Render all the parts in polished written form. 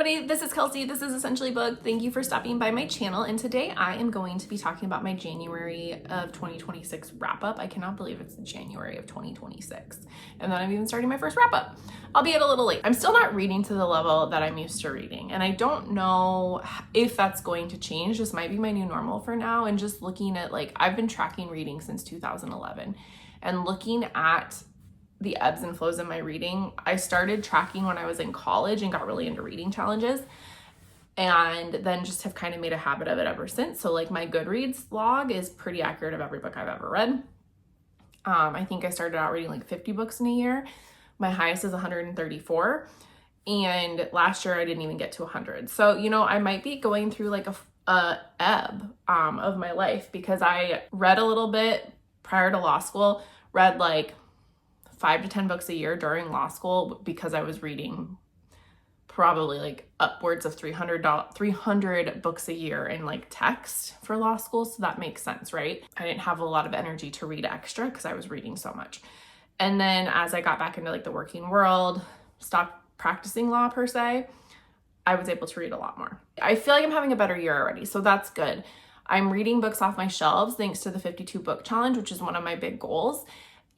everybody, this is Kelsey. This is Essentially Booked. Thank you for stopping by my channel, and today I am going to be talking about my January of 2026 wrap-up. I cannot believe it's January of 2026, and then I'm even starting my first wrap-up, albeit a little late. I'm still not reading to the level that I'm used to reading, and I don't know if that's going to change. This might be my new normal for now, and just looking at, like, I've been tracking reading since 2011, and looking at the ebbs and flows in my reading. I started tracking when I was in college and got really into reading challenges, and then just have kind of made a habit of it ever since. So like my Goodreads log is pretty accurate of every book I've ever read. I think I started out reading like 50 books in a year. My highest is 134, and last year I didn't even get to 100. So, you know, I might be going through like a ebb of my life, because I read a little bit prior to law school, read like 5 to 10 books a year during law school, because I was reading probably like upwards of 300 books a year in like text for law school. So that makes sense, right? I didn't have a lot of energy to read extra because I was reading so much. And then as I got back into like the working world, stopped practicing law per se, I was able to read a lot more. I feel like I'm having a better year already, so that's good. I'm reading books off my shelves thanks to the 52 book challenge, which is one of my big goals.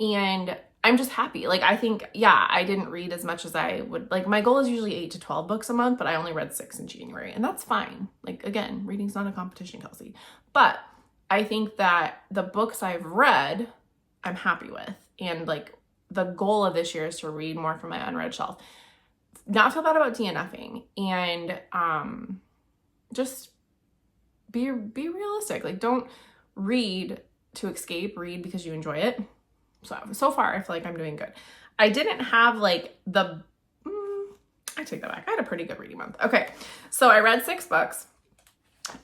And I'm just happy. Like, I think, yeah, I didn't read as much as I would. Like, my goal is usually 8 to 12 books a month, but I only read 6 in January, and that's fine. Like, again, reading's not a competition, Kelsey. But I think that the books I've read, I'm happy with. And like, the goal of this year is to read more from my unread shelf. Not feel bad about DNFing, and just be realistic. Like, don't read to escape, read because you enjoy it. So far, I feel like I'm doing good. I didn't have like I take that back. I had a pretty good reading month. Okay, so I read 6 books.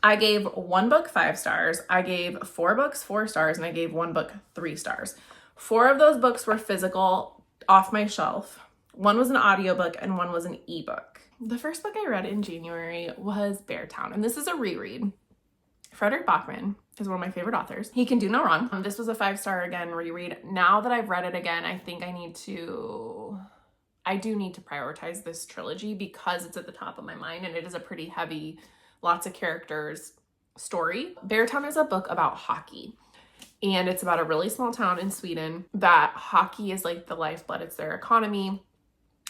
I gave 1 book 5 stars. I gave 4 books 4 stars, and I gave 1 book 3 stars. 4 of those books were physical off my shelf. 1 was an audiobook and 1 was an ebook. The first book I read in January was Beartown, and this is a reread. Frederick Bachman is one of my favorite authors. He can do no wrong. This was a 5-star again reread. Now that I've read it again, I think I do need to prioritize this trilogy because it's at the top of my mind, and it is a pretty heavy, lots of characters story. Beartown is a book about hockey, and it's about a really small town in Sweden that hockey is like the lifeblood. It's their economy.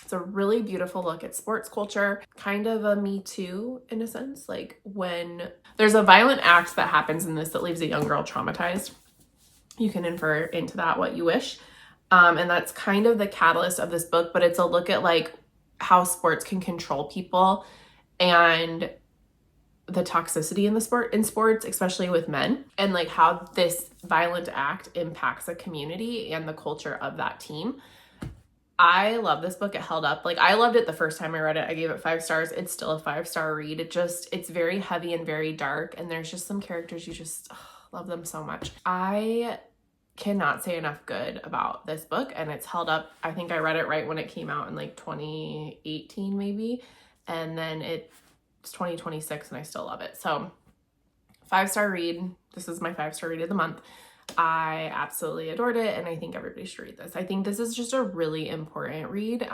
It's a really beautiful look at sports culture, kind of a Me Too in a sense. Like, when there's a violent act that happens in this that leaves a young girl traumatized, you can infer into that what you wish. And that's kind of the catalyst of this book, but it's a look at like how sports can control people and the toxicity in sports, especially with men, and like how this violent act impacts a community and the culture of that team. I love this book. It held up. Like, I loved it the first time I read it. I gave it 5 stars. It's still a 5-star read. It's very heavy and very dark, and there's just some characters you just love them so much. I cannot say enough good about this book, and it's held up. I think I read it right when it came out in like 2018 maybe, and then it's 2026 and I still love it. So 5-star read. This is my 5-star read of the month. I absolutely adored it, and I think everybody should read this. I think this is just a really important read.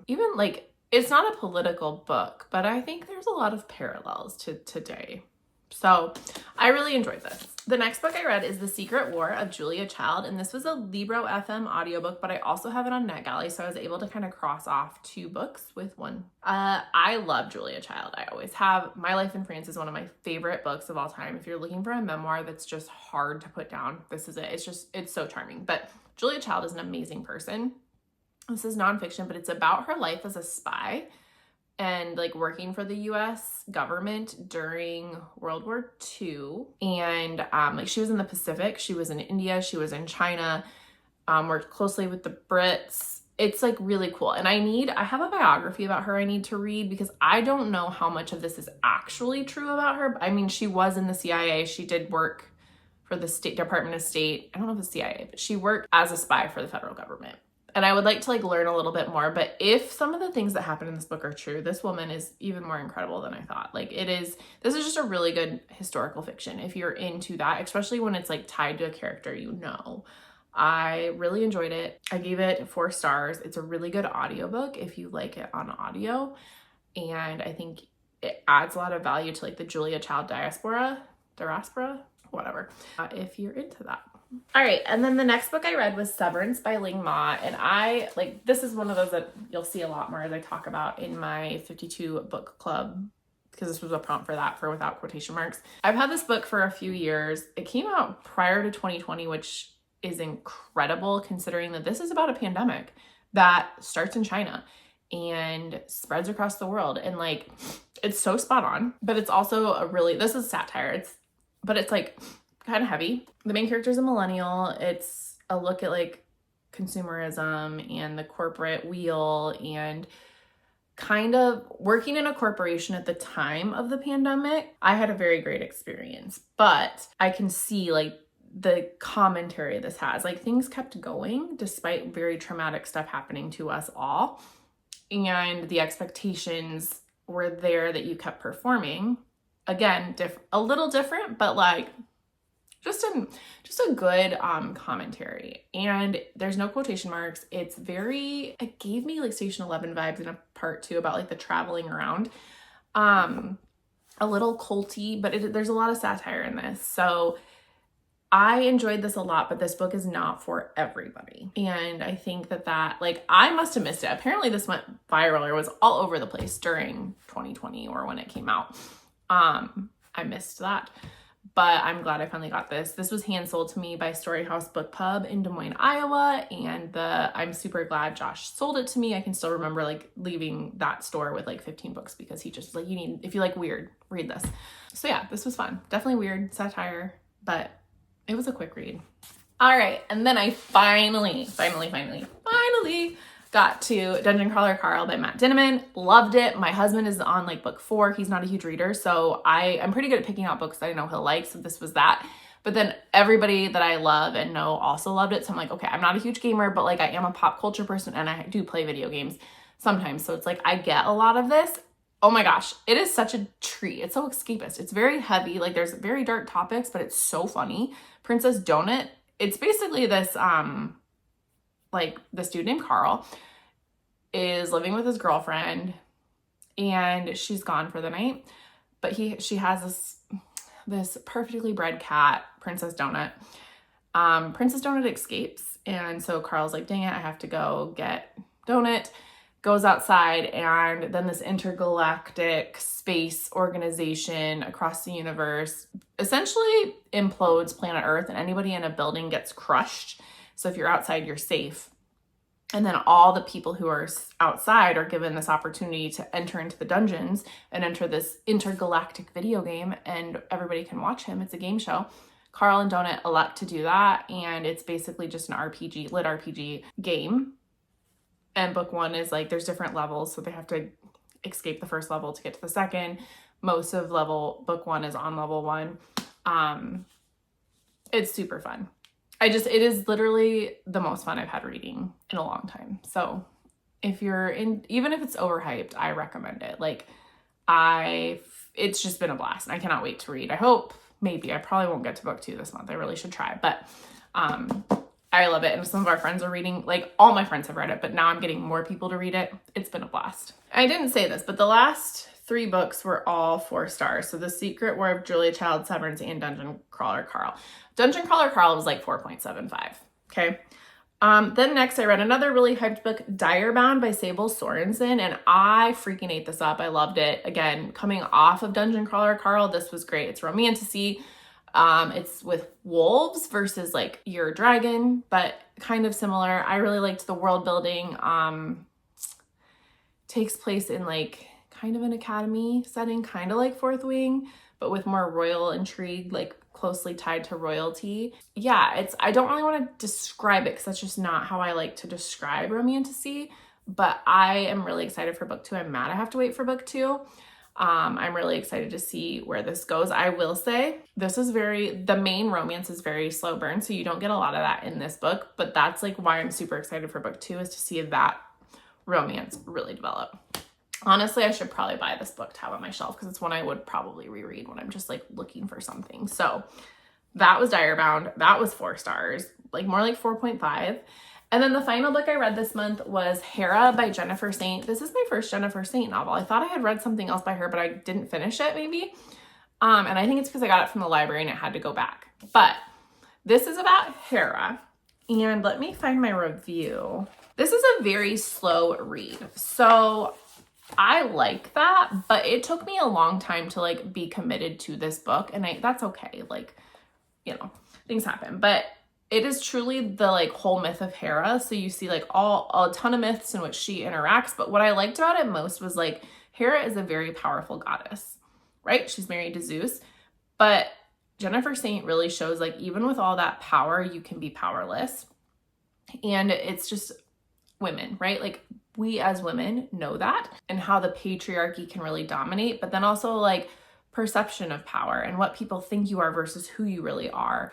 Even like, it's not a political book, but I think there's a lot of parallels to today. So I really enjoyed this. The next book I read is The Secret War of Julia Child, and this was a Libro FM audiobook, but I also have it on NetGalley, so I was able to kind of cross off 2 books with 1. I love Julia Child. I always have. My Life in France is one of my favorite books of all time. If you're looking for a memoir that's just hard to put down, this is it. It's so charming. But Julia Child is an amazing person. This is nonfiction, but it's about her life as a spy and like working for the US government during World War II. And like, she was in the Pacific, she was in India, she was in China, worked closely with the Brits. It's like really cool. And I have a biography about her I need to read, because I don't know how much of this is actually true about her. I mean, she was in the CIA. She did work for the Department of State. I don't know if it's CIA, but she worked as a spy for the federal government. And I would like to like learn a little bit more, but if some of the things that happen in this book are true, this woman is even more incredible than I thought. Like, this is just a really good historical fiction if you're into that, especially when it's like tied to a character you know. I really enjoyed it. I gave it 4 stars. It's a really good audiobook if you like it on audio. And I think it adds a lot of value to like the Julia Child diaspora, whatever, if you're into that. All right, and then the next book I read was Severance by Ling Ma, and I like, this is one of those that you'll see a lot more as I talk about in my 52 book club, because this was a prompt for that, for Without Quotation Marks. I've had this book for a few years. It came out prior to 2020, which is incredible considering that this is about a pandemic that starts in China and spreads across the world. And like, it's so spot on, but it's also a really, this is satire. But it's like kind of heavy. The main character is a millennial. It's a look at like consumerism and the corporate wheel and kind of working in a corporation at the time of the pandemic. I had a very great experience, but I can see like the commentary this has, like things kept going despite very traumatic stuff happening to us all. And the expectations were there that you kept performing. Again, a little different, but like just a good commentary. And there's no quotation marks. It gave me like Station 11 vibes in a part 2 about like the traveling around. A little culty, but there's a lot of satire in this. So I enjoyed this a lot, but this book is not for everybody. And I think that like, I must have missed it. Apparently this went viral or was all over the place during 2020 or when it came out. I missed that, but I'm glad I finally got this. This was hand sold to me by Story House Book Pub in Des Moines, Iowa. And I'm super glad Josh sold it to me. I can still remember like leaving that store with like 15 books because he just was like, if you like weird, read this. So yeah, this was fun. Definitely weird satire, but it was a quick read. All right. And then I finally got to Dungeon Crawler Carl by Matt Dinneman. Loved it. My husband is on like book 4. He's not a huge reader, so I'm pretty good at picking out books that I know he'll like. So this was that. But then everybody that I love and know also loved it. So I'm like, okay, I'm not a huge gamer, but like I am a pop culture person and I do play video games sometimes. So it's like I get a lot of this. Oh my gosh, it is such a treat. It's so escapist. It's very heavy. Like there's very dark topics, but it's so funny. Princess Donut. It's basically this, like this dude named Carl is living with his girlfriend and she's gone for the night, but she has this perfectly bred cat, Princess Donut. Princess Donut escapes. And so Carl's like, dang it, I have to go get Donut. Goes outside, and then this intergalactic space organization across the universe essentially implodes planet Earth, and anybody in a building gets crushed. So if you're outside, you're safe. And then all the people who are outside are given this opportunity to enter into the dungeons and enter this intergalactic video game, and everybody can watch him. It's a game show. Carl and Donut elect to do that, and it's basically just an RPG, lit RPG game. And book 1 is like, there's different levels, so they have to escape the first level to get to the second. Most of book 1 is on level 1. It's super fun. It is literally the most fun I've had reading in a long time. So if you're even if it's overhyped, I recommend it. Like it's just been a blast. I cannot wait to read. I probably won't get to book 2 this month. I really should try, but, I love it. And some of our friends are reading, like all my friends have read it, but now I'm getting more people to read it. It's been a blast. I didn't say this, but the last 3 books were all 4 stars. So The Secret War of Julia Child, Severance, and Dungeon Crawler Carl. Dungeon Crawler Carl was like 4.75. Okay. Then next I read another really hyped book, Direbound by Sable Sorensen, and I freaking ate this up. I loved it. Again, coming off of Dungeon Crawler Carl, this was great. It's romantasy. It's with wolves versus like your dragon, but kind of similar. I really liked the world building. Takes place in like kind of an academy setting, kind of like Fourth Wing, but with more royal intrigue, like closely tied to royalty. Yeah, I don't really want to describe it because that's just not how I like to describe romantasy, but I am really excited for book 2. I'm mad I have to wait for book 2. I'm really excited to see where this goes. I will say the main romance is very slow burn, so you don't get a lot of that in this book, but that's like why I'm super excited for book 2 is to see that romance really develop. Honestly, I should probably buy this book to have on my shelf because it's one I would probably reread when I'm just like looking for something. So that was Direbound. That was 4 stars, like more like 4.5. And then the final book I read this month was Hera by Jennifer Saint. This is my first Jennifer Saint novel. I thought I had read something else by her, but I didn't finish it maybe. And I think it's because I got it from the library and it had to go back. But this is about Hera. And let me find my review. This is a very slow read. So I like that, but it took me a long time to like be committed to this book. And that's okay. Like, you know, things happen. But it is truly the like whole myth of Hera. So you see like a ton of myths in which she interacts. But what I liked about it most was like Hera is a very powerful goddess, right? She's married to Zeus. But Jennifer Saint really shows like even with all that power, you can be powerless. And it's just women, right? Like we as women know that and how the patriarchy can really dominate, but then also like perception of power and what people think you are versus who you really are.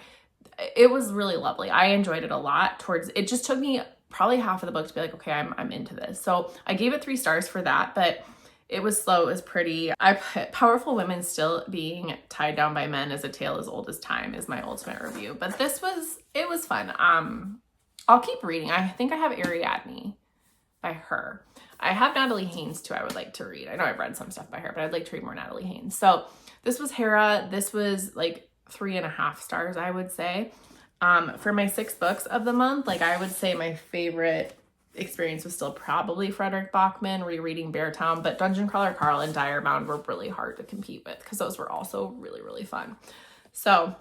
It was really lovely. I enjoyed it a lot. It just took me probably half of the book to be like, okay, I'm into this. So I gave it 3 stars for that, but it was slow, it was pretty. I put powerful women still being tied down by men as a tale as old as time is my ultimate review. But it was fun. I'll keep reading. I think I have Ariadne by her. I have Natalie Haynes too I would like to read. I know I've read some stuff by her, but I'd like to read more Natalie Haynes. So this was Hera. This was like 3.5 stars, I would say. For my 6 books of the month, like I would say my favorite experience was still probably Frederick Bachman rereading Beartown, but Dungeon Crawler Carl and Direbound were really hard to compete with because those were also really, really fun. So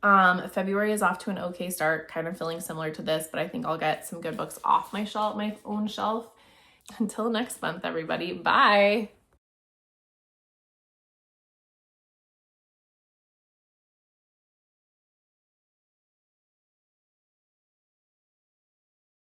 February is off to an okay start, kind of feeling similar to this, but I think I'll get some good books off my own shelf. Until next month, everybody. Bye.